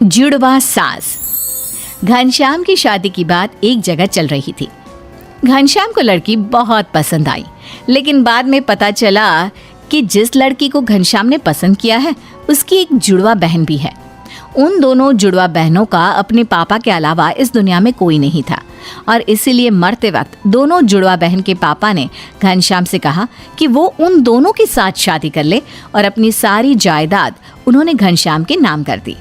जुड़वा सास। घनश्याम की शादी की बात एक जगह चल रही थी। घनश्याम को लड़की बहुत पसंद आई, लेकिन बाद में पता चला कि जिस लड़की को घनश्याम ने पसंद किया है उसकी एक जुड़वा बहन भी है। उन दोनों जुड़वा बहनों का अपने पापा के अलावा इस दुनिया में कोई नहीं था और इसीलिए मरते वक्त दोनों जुड़वा बहन के पापा ने घनश्याम से कहा कि वो उन दोनों के साथ शादी कर ले और अपनी सारी जायदाद उन्होंने घनश्याम के नाम कर दी।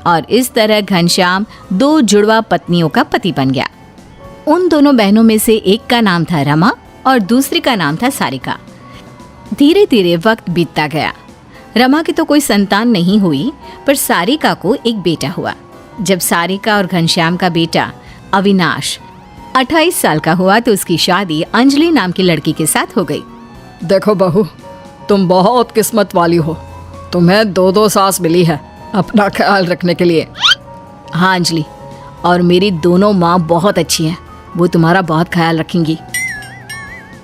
और इस तरह घनश्याम दो जुड़वा पत्नियों का पति बन गया। उन दोनों बहनों में से एक का नाम था रमा और दूसरी का नाम था सारिका। धीरे धीरे वक्त बीतता गया। रमा की तो कोई संतान नहीं हुई, पर सारिका को एक बेटा हुआ। जब सारिका और घनश्याम का बेटा अविनाश 28 साल का हुआ तो उसकी शादी अंजलि नाम की लड़की के साथ हो गई। देखो बहू, तुम बहुत किस्मत वाली हो। तुम्हें दो सास मिली है अपना ख्याल रखने के लिए। हाँ अंजलि, और मेरी दोनों माँ बहुत अच्छी हैं, वो तुम्हारा बहुत ख्याल रखेंगी।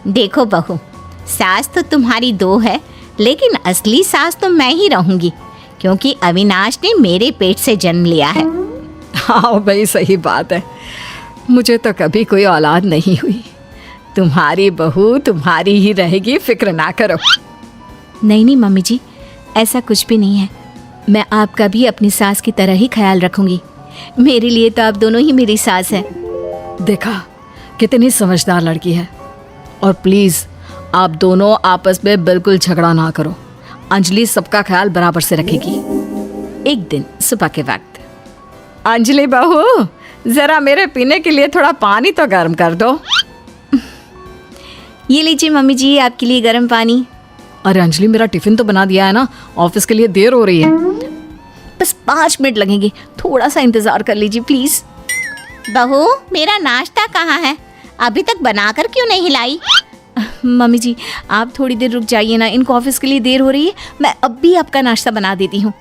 देखो बहू, सास तो तुम्हारी दो है, लेकिन असली सास तो मैं ही रहूंगी, क्योंकि अविनाश ने मेरे पेट से जन्म लिया है। हाँ भाई, सही बात है। मुझे तो कभी कोई औलाद नहीं हुई। तुम्हारी बहू तुम्हारी ही रहेगी, फिक्र ना करो। नहीं मम्मी जी, ऐसा कुछ भी नहीं है। मैं आपका भी अपनी सास की तरह ही ख्याल रखूंगी। मेरे लिए तो आप दोनों ही मेरी सास है। देखा कितनी समझदार लड़की है। और प्लीज आप दोनों आपस में बिल्कुल झगड़ा ना करो। अंजलि सबका ख्याल बराबर से रखेगी। एक दिन सुबह के वक्त, अंजलि बहू, जरा मेरे पीने के लिए थोड़ा पानी तो गर्म कर दो। ये लीजिए मम्मी जी, आपके लिए गर्म पानी। अरे अंजलि, मेरा टिफिन तो बना दिया है ना, ऑफिस के लिए देर हो रही है। बस 5 मिनट लगेंगे, थोड़ा सा इंतजार कर लीजिए प्लीज। बहू, मेरा नाश्ता कहाँ है? अभी तक बनाकर क्यों नहीं लाई? मम्मी जी, आप थोड़ी देर रुक जाइए ना, इनको ऑफिस के लिए देर हो रही है। मैं अब भी आपका नाश्ता बना देती हूँ।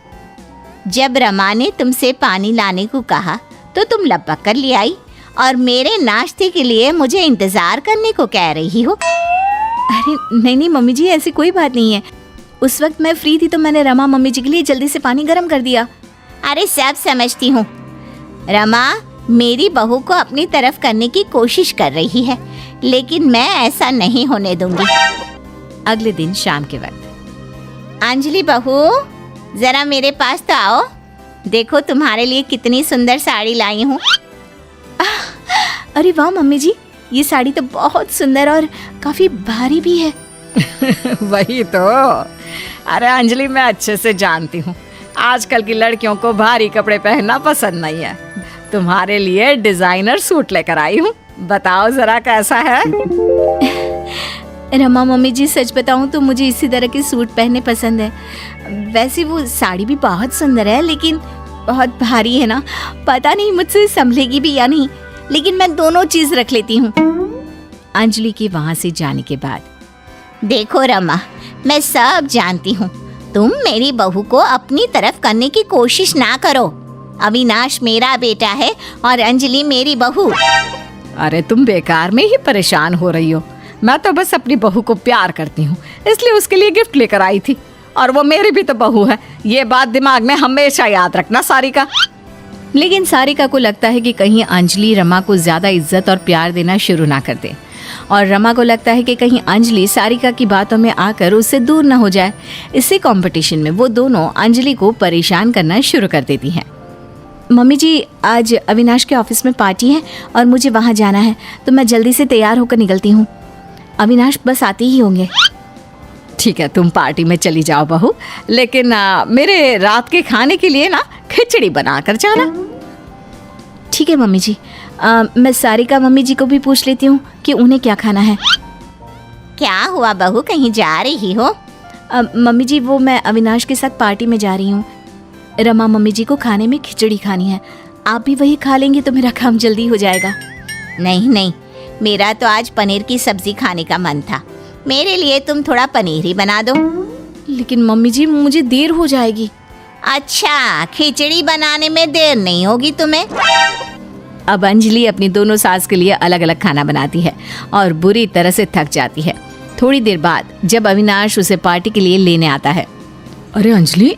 जब रमा ने तुमसे पानी लाने को कहा तो तुम लपक कर ले आई, और मेरे नाश्ते के लिए मुझे इंतजार करने को कह रही हो। अरे नहीं मम्मी जी, ऐसी कोई बात नहीं है। उस वक्त मैं फ्री थी तो मैंने रमा मम्मी जी के लिए जल्दी से पानी गर्म कर दिया। अरे सब समझती हूँ। रमा मेरी बहू को अपनी तरफ करने की कोशिश कर रही है, लेकिन मैं ऐसा नहीं होने दूंगी। अगले दिन शाम के वक्त, अंजलि बहू, जरा मेरे पास तो आओ। देखो तुम्हारे लिए कितनी सुंदर साड़ी लाई हूँ। अरे वाह मम्मी जी, ये साड़ी तो बहुत सुंदर और काफी भारी भी है। वही तो। अरे अंजलि, मैं अच्छे से जानती हूँ आजकल की लड़कियों को भारी कपड़े पहनना पसंद नहीं है। तुम्हारे लिए डिजाइनर सूट लेकर आई हूँ, बताओ जरा कैसा है। रमा मम्मी जी, सच बताऊं तो मुझे इसी तरह के सूट पहनने पसंद है। वैसे वो साड़ी भी बहुत सुंदर है, लेकिन बहुत भारी है ना, पता नहीं मुझसे संभलेगी भी या नहीं, लेकिन मैं दोनों चीज रख लेती हूँ। अंजलि के वहां से जाने के बाद, देखो रमा, मैं सब जानती हूँ। तुम मेरी बहू को अपनी तरफ करने की कोशिश ना करो। अविनाश मेरा बेटा है और अंजलि मेरी बहू। अरे तुम बेकार में ही परेशान हो रही हो। मैं तो बस अपनी बहू को प्यार करती हूँ, इसलिए उसके लिए गिफ्ट लेकर आई थी, और वो मेरी भी तो बहू है। ये बात दिमाग में हमेशा याद रखना सारिका। लेकिन सारिका को लगता है कि कहीं अंजलि रमा को ज्यादा इज्जत और प्यार देना शुरू ना कर दे, और रमा को लगता है कि कहीं अंजलि सारिका की बातों में आकर उससे दूर ना हो जाए। इसी कंपटीशन में वो दोनों अंजलि को परेशान करना शुरू कर देती हैं। मम्मी जी, आज अविनाश के ऑफिस में पार्टी है और मुझे वहाँ जाना है, तो मैं जल्दी से तैयार होकर निकलती हूँ। अविनाश बस आते ही होंगे। ठीक है, तुम पार्टी में चली जाओ बहू, लेकिन मेरे रात के खाने के लिए ना खिचड़ी बना कर जाना। ठीक है मम्मी जी। मैं सारिका मम्मी जी को भी पूछ लेती हूँ कि उन्हें क्या खाना है। क्या हुआ बहू, कहीं जा रही हो? मम्मी जी, वो मैं अविनाश के साथ पार्टी में जा रही हूँ। रमा मम्मी जी को खाने में खिचड़ी खानी है। आप भी वही खा लेंगे तो मेरा काम जल्दी हो जाएगा। नहीं, मेरा तो आज पनीर की सब्जी खाने का मन था। मेरे लिए तुम थोड़ा पनीर ही बना दो। लेकिन मम्मी जी, मुझे देर हो जाएगी। अच्छा, खिचड़ी बनाने में देर नहीं होगी तुम्हें? अब अंजलि अपनी दोनों सास के लिए अलग अलग खाना बनाती है और बुरी तरह से थक जाती है। थोड़ी देर बाद जब अविनाश उसे पार्टी के लिए लेने आता है, अरे अंजलि,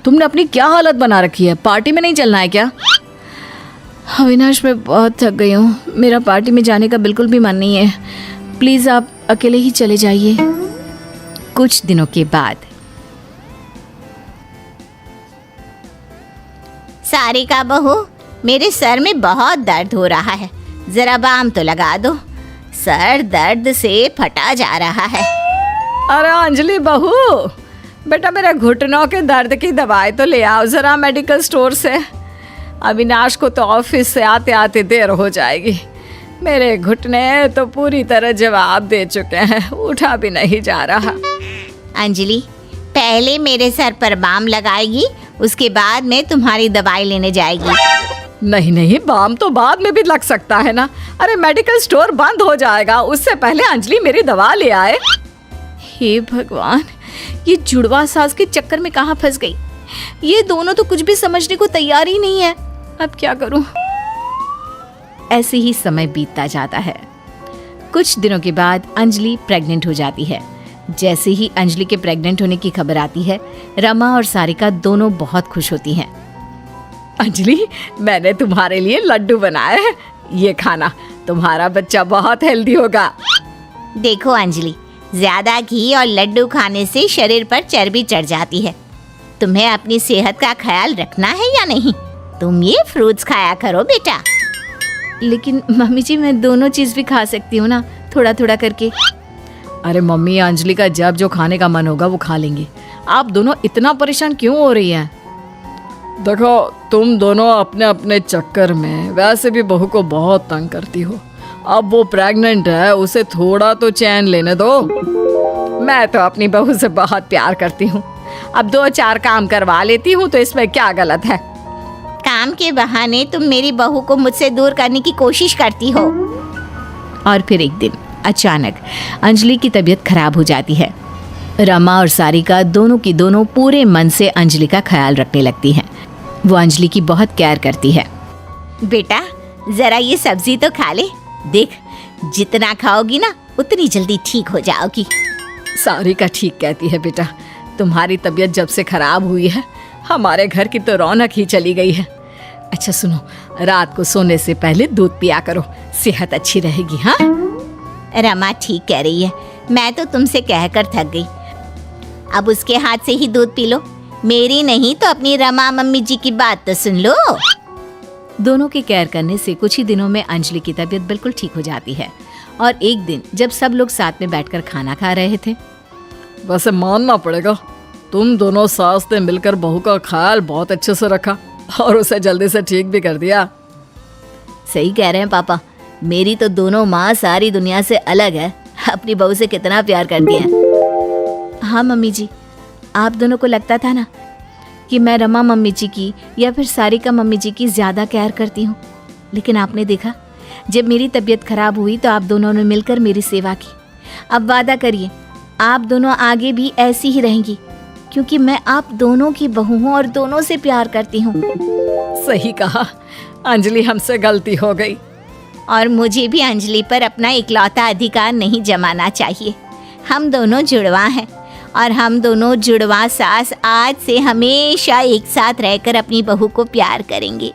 तुमने अपनी क्या हालत बना रखी है? पार्टी में नहीं चलना है क्या? अविनाश, मैं बहुत थक गई हूँ, मेरा पार्टी में जाने का बिल्कुल भी मन नहीं है। प्लीज आप अकेले ही चले जाइए। कुछ दिनों के बाद सारिका बहू, मेरे सर में बहुत दर्द हो रहा है, जरा बाम तो लगा दो। सर दर्द से फटा जा रहा है। अरे अंजलि बहू, बेटा मेरे घुटनों के दर्द की दवाई तो ले आओ जरा मेडिकल स्टोर से। अविनाश को तो ऑफिस से आते आते देर हो जाएगी। मेरे घुटने तो पूरी तरह जवाब दे चुके हैं, उठा भी नहीं जा रहा। अंजलि, पहले मेरे सर पर बाम लगाएगी, उसके बाद में तुम्हारी दवाई लेने जाएगी। नहीं नहीं, बाम तो बाद में भी लग सकता है ना। अरे मेडिकल स्टोर बंद हो जाएगा, उससे पहले अंजलि मेरी दवा ले आए। हे भगवान, ये जुड़वा सास के चक्कर में कहाँ फंस गई। ये दोनों तो कुछ भी समझने को तैयार ही नहीं है। अब क्या करूं? ऐसे ही समय बीतता जाता है। कुछ दिनों के बाद अंजलि प्रेग्नेंट हो जाती है। जैसे ही अंजलि के प्रेग्नेंट होने की खबर आती है, रमा और सारिका दोनों बहुत खुश होती हैं। अंजलि, मैंने तुम्हारे लिए लड्डू बनाए हैं, ये खाना, तुम्हारा बच्चा बहुत हेल्दी होगा। देखो अंजलि, ज्यादा घी और लड्डू खाने से शरीर पर चर्बी चढ़ जाती है। तुम्हें अपनी सेहत का ख्याल रखना है या नहीं? तुम ये फ्रूट्स खाया करो बेटा। लेकिन मम्मी जी, मैं दोनों चीज भी खा सकती हूँ ना, थोड़ा थोड़ा करके। अरे मम्मी, अंजलि का जब जो खाने का मन होगा वो खा लेंगे। आप दोनों इतना परेशान क्यों हो रही हैं? देखो, तुम दोनों अपने अपने चक्कर में वैसे भी बहू को बहुत तंग करती हो। अब वो प्रेग्नेंट है, उसे थोड़ा तो चैन लेने दो। मैं तो अपनी बहू से बहुत प्यार करती हूँ, अब 2-4 काम करवा लेती हूँ, तो इसमें क्या गलत है? काम के बहाने तुम मेरी बहू को मुझसे दूर करने की कोशिश करती हो। और फिर एक दिन अचानक अंजलि की तबीयत खराब हो जाती है। रमा और सारिका दोनों की दोनों पूरे मन से अंजलि का ख्याल रखने लगती हैं। वो अंजलि की बहुत केयर करती है। बेटा, जरा ये सब्जी तो खा ले। देख, जितना खाओगी ना उतनी जल्दी ठीक हो जाओगी। सारिका ठीक कहती है बेटा, तुम्हारी तबीयत जब से खराब हुई है, हमारे घर की तो रौनक ही चली गई है। अच्छा सुनो, रात को सोने से पहले दूध पिया करो, सेहत अच्छी रहेगी। हाँ रमा ठीक कह रही है, मैं तो तुमसे कहकर थक गई। अब उसके हाथ से ही दूध पी लो। मेरी नहीं तो अपनी रमा मम्मी जी की बात तो सुन लो। दोनों के केयर करने से कुछ ही दिनों में अंजलि की तबीयत बिल्कुल ठीक हो जाती है। और एक दिन जब सब लोग साथ में बैठकर खाना खा रहे थे, वैसे मानना पड़ेगा, तुम दोनों सास ने मिलकर बहू का ख्याल बहुत अच्छे से रखा और उसे जल्दी से ठीक भी कर दिया। सही कह रहे हैं पापा, मेरी तो दोनों माँ सारी दुनिया से अलग है, अपनी बहू से कितना प्यार करती हैं। हाँ मम्मी जी, आप दोनों को लगता था ना कि मैं रमा मम्मी जी की या फिर सारिका मम्मी जी की ज़्यादा केयर करती हूँ, लेकिन आपने देखा, जब मेरी तबीयत खराब हुई तो आप दोनों ने मिलकर मेरी सेवा की। अब वादा करिए, आप दोनों आगे भी ऐसी ही रहेंगी, क्योंकि मैं आप दोनों की बहू हूँ और दोनों से प्यार करती हूँ। सही कहा अंजलि, हमसे गलती हो गई। और मुझे भी अंजलि पर अपना इकलौता अधिकार नहीं जमाना चाहिए। हम दोनों जुड़वा हैं और हम दोनों जुड़वा सास आज से हमेशा एक साथ रहकर अपनी बहू को प्यार करेंगे।